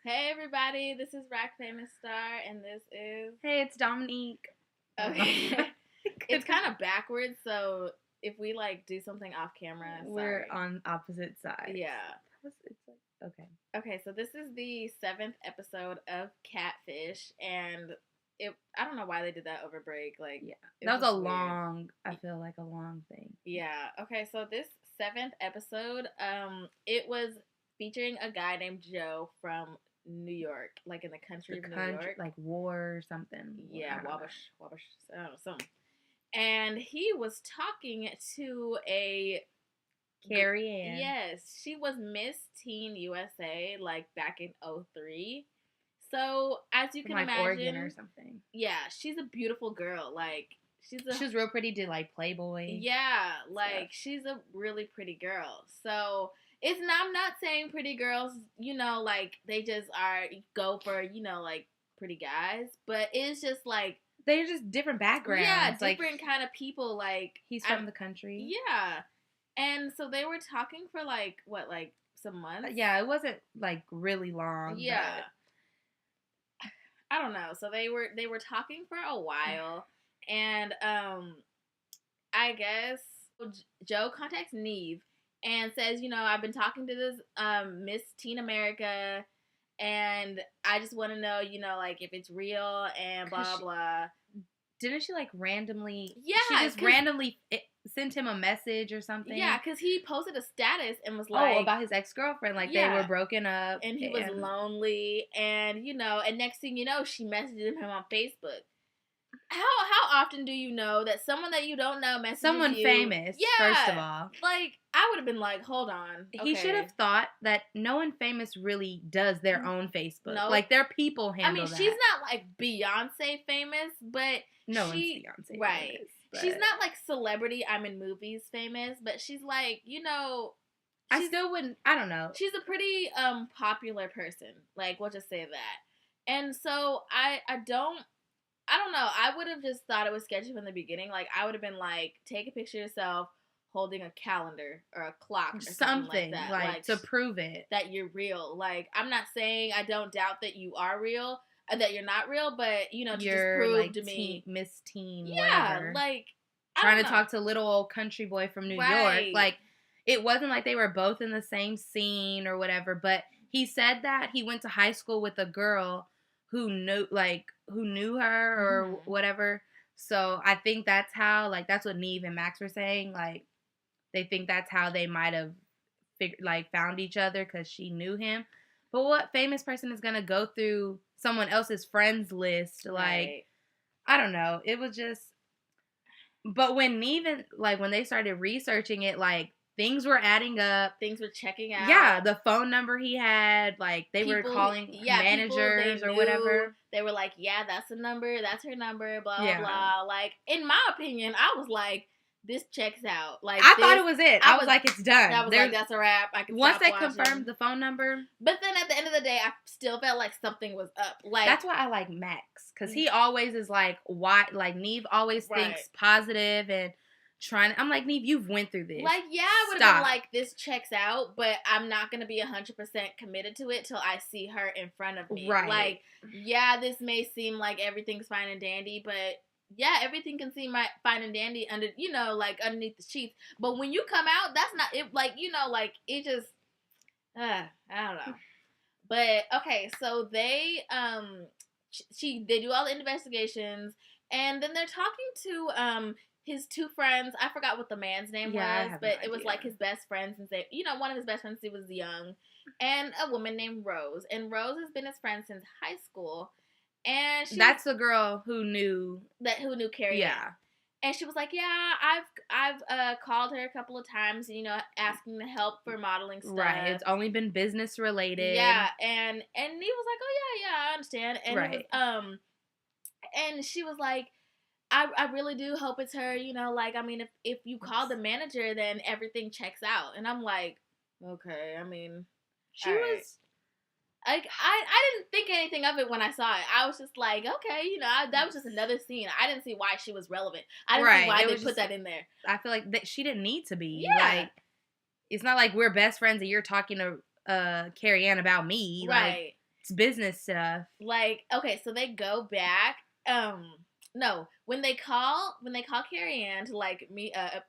Hey everybody, this is Rack Famous Star, and this is Hey, it's Dominique. okay. It's kind of backwards, so if we do something off camera, We're sorry. on opposite sides. Yeah. Okay. Okay, so this is the 7th episode of Catfish, and I don't know why they did that over break. Yeah, it that was a just weird. long. I feel like a long thing. Yeah. Okay, so this 7th episode, it was featuring a guy named Joe from New York, like in the country of New York. Like war or something. Yeah, Wabash, I don't know, something. And he was talking to a Kari Ann. Yes, she was Miss Teen USA back in '03. So as you can imagine, Oregon or something. Yeah, she's a beautiful girl. She was real pretty. Did Playboy? Yeah, she's a really pretty girl. So I'm not saying pretty girls, they just go for pretty guys, but it's just they're just different backgrounds. Yeah, different kind of people. He's from the country. Yeah. And so they were talking for some months. Yeah, it wasn't really long. Yeah. But I don't know. So they were talking for a while, and I guess Joe contacts Neve and says, I've been talking to this Miss Teen America, and I just want to know, if it's real and blah blah. Didn't she randomly? Yeah, she just randomly sent him a message or something. Yeah, because he posted a status and was like, about his ex-girlfriend, they were broken up, and he was lonely, and and next thing you know, she messaged him on Facebook. How often do you know that someone that you don't know messages someone you? famous? Yeah, first of all, I would have been like, hold on. Okay. He should have thought that no one famous really does their own Facebook. No. Their people handle that. She's not Beyonce famous, but no one's Beyonce right. famous. But she's not celebrity I'm in movies famous, but she's I still wouldn't. I don't know. She's a pretty popular person. We'll just say that. And so I don't know. I would have just thought it was sketchy from the beginning. I would have been take a picture of yourself holding a calendar or a clock or something like that. To prove it. That you're real. I'm not saying I don't doubt that you are real, that you're not real, but, to you're just prove to me. Miss Teen, yeah, whatever. Trying to talk to little old country boy from New York. It wasn't they were both in the same scene or whatever, but he said that he went to high school with a girl who knew her or whatever. So I think that's how, that's what Neve and Max were saying. They think that's how they might have found each other because she knew him. But what famous person is going to go through someone else's friends list? Right. I don't know. It was just, but when Neve and, when they started researching it, things were adding up. Things were checking out. Yeah, the phone number he had, they were calling managers or whatever. They were like, yeah, that's the number. That's her number, blah, blah. In my opinion, I was like, this checks out. I thought it was it. I was like, it's done. I was like, that's a wrap. I can once stop they watching. confirmed the phone number. But then at the end of the day, I still felt like something was up. That's why I like Max. Because he always is why, Neve always thinks positive and trying. I'm like, Neve, you've went through this. Yeah, I would have been this checks out, but I'm not going to be 100% committed to it till I see her in front of me. Right. Yeah, this may seem like everything's fine and dandy, but yeah, everything can seem fine and dandy underneath the sheets. But when you come out, that's not it. It just, I don't know. But okay, so they do all the investigations, and then they're talking to his two friends. I forgot what the man's name was, but it was his best friend since one of his best friends, he was young, and a woman named Rose. And Rose has been his friend since high school. And that's the girl who knew Kari Ann. And she was like, yeah, I've called her a couple of times, asking to help for modeling stuff. Right. It's only been business related. Yeah, and Neve was like, oh yeah, I understand. And it was, and she was like, I really do hope it's her, if you call the manager, then everything checks out. And I'm like, okay, she was I didn't think anything of it when I saw it. I was just like, okay, that was just another scene. I didn't see why she was relevant. I didn't see why they put that in there. I feel like that she didn't need to be. Yeah. It's not like we're best friends and you're talking to Kari Ann about me. Right. It's business stuff. Like, okay, so they go back. No, when they call Kari Ann to like meet up,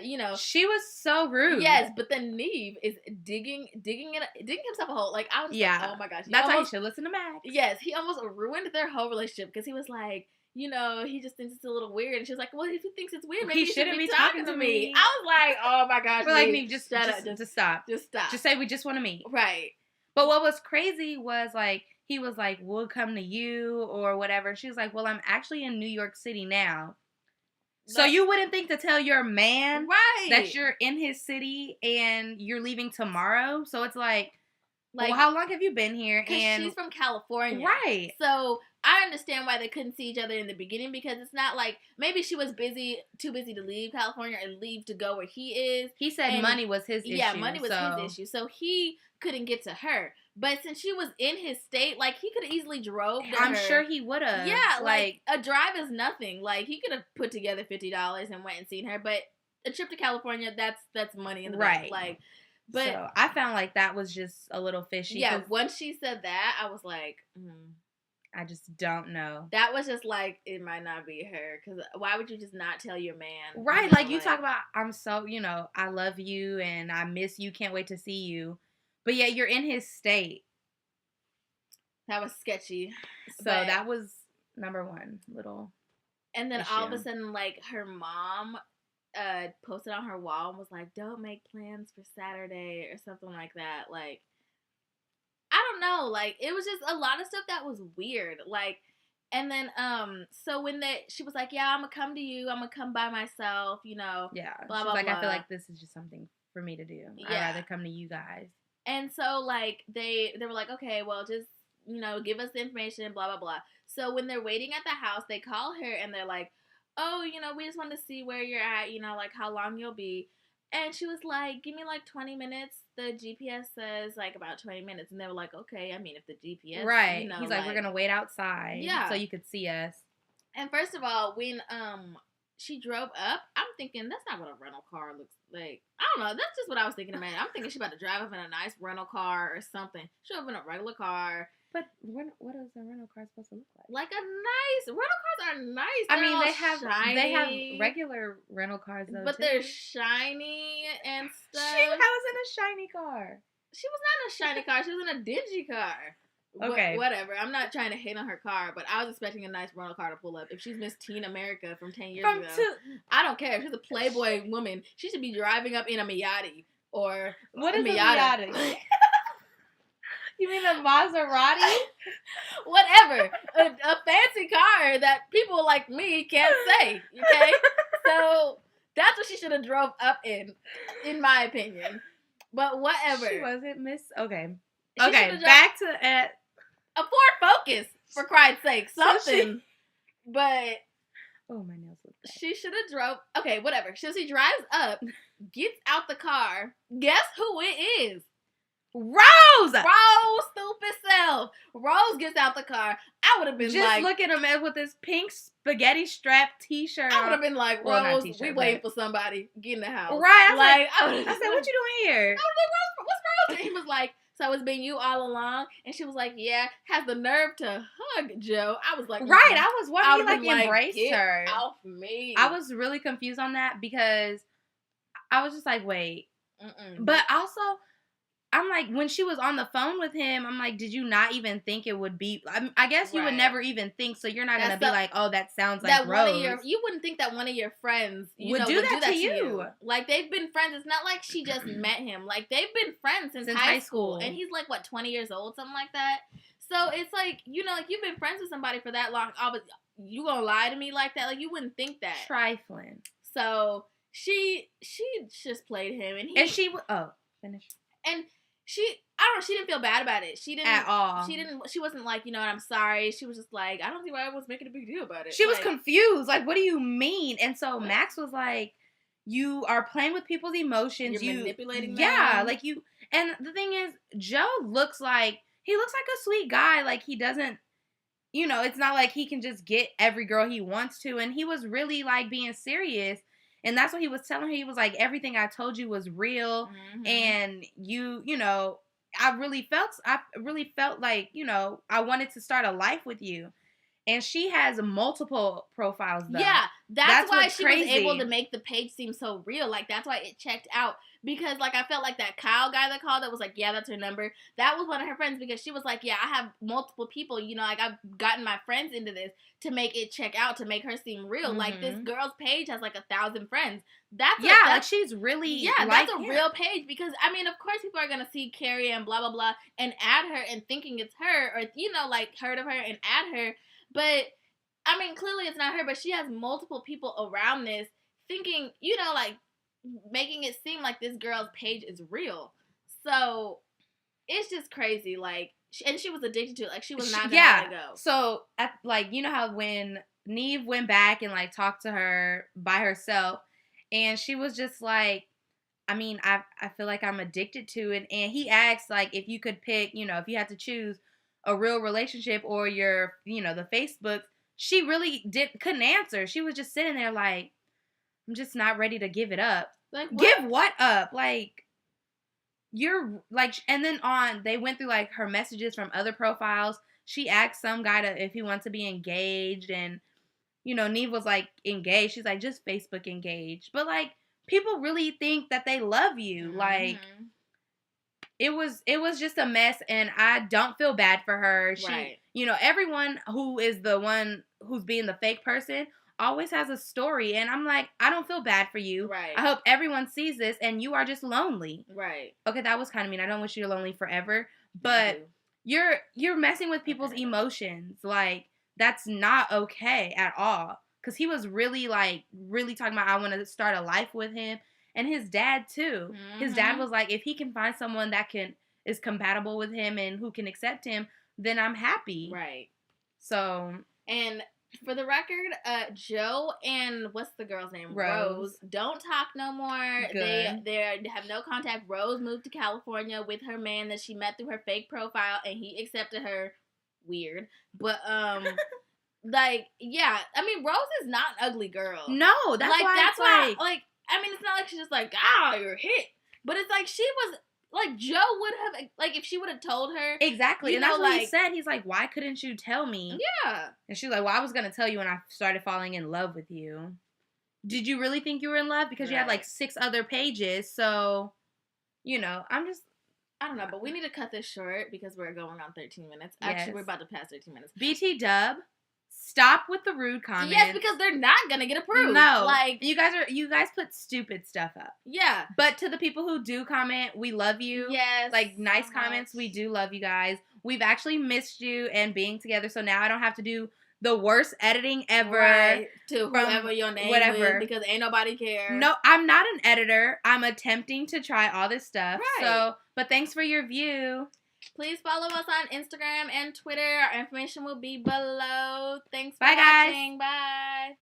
you know, she was so rude. Yes, but then Neve is digging himself a hole. Like, I was like, oh my gosh, that's why you should listen to Max. Yes, he almost ruined their whole relationship because he was like, you know, he just thinks it's a little weird, and she was like, well, if he thinks it's weird, maybe he shouldn't be talking to me. I was like, oh my gosh, we're like, Neve, just shut up, just stop, just say we just want to meet, right? But what was crazy was like he was like, we'll come to you or whatever. She was like, well, I'm actually in New York City now. So you wouldn't think to tell your man that you're in his city and you're leaving tomorrow. So it's like well, how long have you been here? And she's from California. Right. So I understand why they couldn't see each other in the beginning because it's not like maybe she was too busy to leave California and leave to go where he is. He said money was his issue. Yeah, money was his issue. So he couldn't get to her. But since she was in his state, like, he could have easily drove to I'm sure he would have. Yeah, like, a drive is nothing. Like, he could have put together $50 and went and seen her. But a trip to California, that's money in the bank. Like, but so I found like that was just a little fishy. Yeah, once she said that, I was like, I just don't know. That was just like, it might not be her. Because why would you just not tell your man? Right, you know, like, you talk about, I'm so, you know, I love you and I miss you, can't wait to see you. But yeah, you're in his state. That was sketchy. So that was number one little And then issue. all of a sudden, like, her mom posted on her wall and was like, don't make plans for Saturday or something like that. Like, I don't know. Like, it was just a lot of stuff that was weird. Like, and then, so when she was like, yeah, I'm gonna come to you. I'm gonna come by myself, you know. Yeah. Blah, blah, like, blah. I feel like this is just something for me to do. Yeah. I'd rather come to you guys. And so, like, they were like, okay, well, just, you know, give us the information, blah, blah, blah. So when they're waiting at the house, they call her and they're like, oh, you know, we just want to see where you're at, you know, like, how long you'll be. And she was like, give me, like, 20 minutes. The GPS says, like, about 20 minutes. And they were like, okay, I mean, if the GPS, right. You know, he's like, we're going to wait outside so you could see us. And first of all, when she drove up, I'm thinking, that's not what a rental car looks like. I don't know. That's just what I was thinking about. I'm thinking she's about to drive up in a nice rental car or something. She drove in a regular car. But what is a rental car supposed to look like? Like a nice rental cars are nice. I mean, they have regular rental cars though, but they're shiny and stuff. How was in a shiny car? She was not in a shiny car. She was in a dingy car. Okay, whatever. I'm not trying to hate on her car, but I was expecting a nice rental car to pull up. If she's Miss Teen America from 10 years ago, I don't care. If she's a Playboy woman, she should be driving up in a Miata or what is a Miata? You mean a Maserati? Whatever. A fancy car that people like me can't say. Okay? So that's what she should have drove up in my opinion. But whatever. She wasn't Miss. Okay. Okay. Back to a Ford Focus, for Christ's sake. Something. But oh, my nails look bad. She should have drove. Okay, whatever. So she drives up, gets out the car. Guess who it is? Rose, stupid self. Rose gets out the car. I would have been just look at him with this pink spaghetti strap T-shirt. I would have been like, Rose, we waiting for somebody. Get in the house. Right. I said, what you doing here? I was like, Rose, what's Rose? And he was like, so it's been you all along? And she was like, yeah. Has the nerve to hug Joe. I was like, right. I was wondering, he embraced her. Get off me. I was really confused on that because I was just like, wait. But also, I'm like, when she was on the phone with him, I'm like, did you not even think it would be? I guess you would never even think, so you're not going to be like, oh, that sounds like Rose. You wouldn't think that one of your friends would do that to you. Like, they've been friends. It's not like she just met him. Like, they've been friends since high school. And he's like, what, 20 years old? Something like that. So it's like, you know, like, you've been friends with somebody for that long. You going to lie to me like that? Like, you wouldn't think that. Trifling. So she just played him. And she, finish. And she didn't feel bad about it. She didn't at all. She wasn't like, you know, I'm sorry. She was just like, I don't see why everyone's making a big deal about it. She was confused. Like, what do you mean? And so Max was like, you are playing with people's emotions. You're manipulating them. Yeah, like you. And the thing is, Joe looks like a sweet guy. Like, he doesn't, you know, it's not like he can just get every girl he wants to. And he was really like being serious. And that's what he was telling her. He was like, everything I told you was real. Mm-hmm. And you know, I really felt like, you know, I wanted to start a life with you. And she has multiple profiles, though. Yeah, that's why she was able to make the page seem so real. Like, that's why it checked out. Because, like, I felt like that Kyle guy that called that was like, yeah, that's her number. That was one of her friends because she was like, yeah, I have multiple people. You know, like, I've gotten my friends into this to make it check out, to make her seem real. Like, this girl's page has, like, 1,000 friends. That's like, she's really that's a real page. Because, I mean, of course people are going to see Kari Ann, blah, blah, blah, and add her and thinking it's her. Or, you know, like, heard of her and add her. But, I mean, clearly it's not her, but she has multiple people around this thinking, you know, like, making it seem like this girl's page is real. So, it's just crazy. Like, and she was addicted to it. Like, she was not going to let it go. So, like, you know how when Neve went back and, like, talked to her by herself, and she was just like, I mean, I feel like I'm addicted to it. And he asked, like, if you could pick, you know, if you had to choose a real relationship or your, you know, the Facebook, she really couldn't answer. She was just sitting there like, I'm just not ready to give it up. Like, what? Give what up? Like, you're like, and then they went through like her messages from other profiles. She asked some guy if he wants to be engaged, and, you know, Neve was like, engaged. She's like, just Facebook engaged. But like, people really think that they love you. Like, it was just a mess, and I don't feel bad for her. She, you know, everyone who is the one who's being the fake person always has a story, and I'm like, I don't feel bad for you. Right. I hope everyone sees this, and you are just lonely. Right. Okay, that was kind of mean. I don't wish you're lonely forever, but you're messing with people's emotions. Like, that's not okay at all. Because he was really talking about, I want to start a life with him. And his dad, too. His dad was like, if he can find someone that is compatible with him and who can accept him, then I'm happy. Right. So. And for the record, Joe and what's the girl's name? Rose. Don't talk no more. Good. They have no contact. Rose moved to California with her man that she met through her fake profile, and he accepted her. Weird. But, like, yeah. I mean, Rose is not an ugly girl. No, that's why, like, I mean, it's not like she's just like, you're hit. But it's like she was, like, Joe would have, like, if she would have told her. Exactly. And that's what he said. He's like, why couldn't you tell me? Yeah. And she's like, well, I was going to tell you when I started falling in love with you. Did you really think you were in love? Because you had, like, 6 other pages. So, you know, I don't know, but we need to cut this short because we're going on 13 minutes. Actually, we're about to pass 13 minutes. BT Dub. Stop with the rude comments. Yes, because they're not gonna get approved. No, like, you guys put stupid stuff up. Yeah, but to the people who do comment, we love you. Yes, like nice comments. We do love you guys. We've actually missed you and being together, so now I don't have to do the worst editing ever. Right. To whoever your name is, because ain't nobody care. No, I'm not an editor. I'm attempting to try all this stuff. Right. So, but thanks for your view. Please follow us on Instagram and Twitter. Our information will be below. Thanks for watching. Bye.